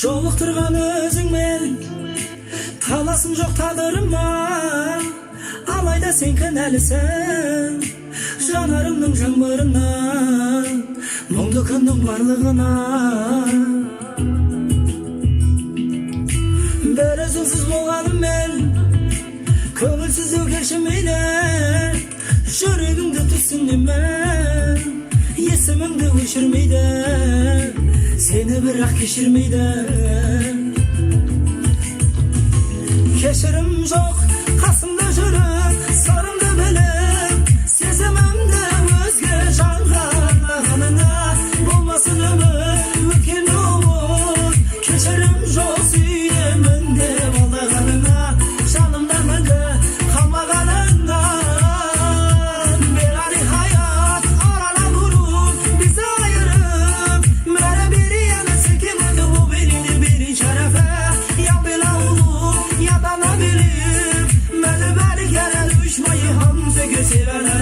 Жолықтырған өзіңмен таласым жоқ тағдырыма, алайда сен кінәлісің жанарымның жаңбырына, мұңды күннің барлығына. Бір өзіңсіз болғаныммен көңілсіздеу кешімейді, жүрегімді түсінемін, есіміңді өшірмейді, сені бірақ кешірмейді. Кешірім жоқ қасымда жүріп, сырымды біліп, сезімімді өзге жанға арнағаныңа, болмасын өмір өткенді ұмыт. Кешірім жоқ сүйемін деп алдағаныңа, жанымда мәңгі қалмағаныңнан. Бейғани hayat aralab vurup bizi ayırıp, mene bir yana çekemedi bu belini bir şerefe. Ya bela olup ya da ne bilip, mene beri kere düşmeyi hamse götüreler.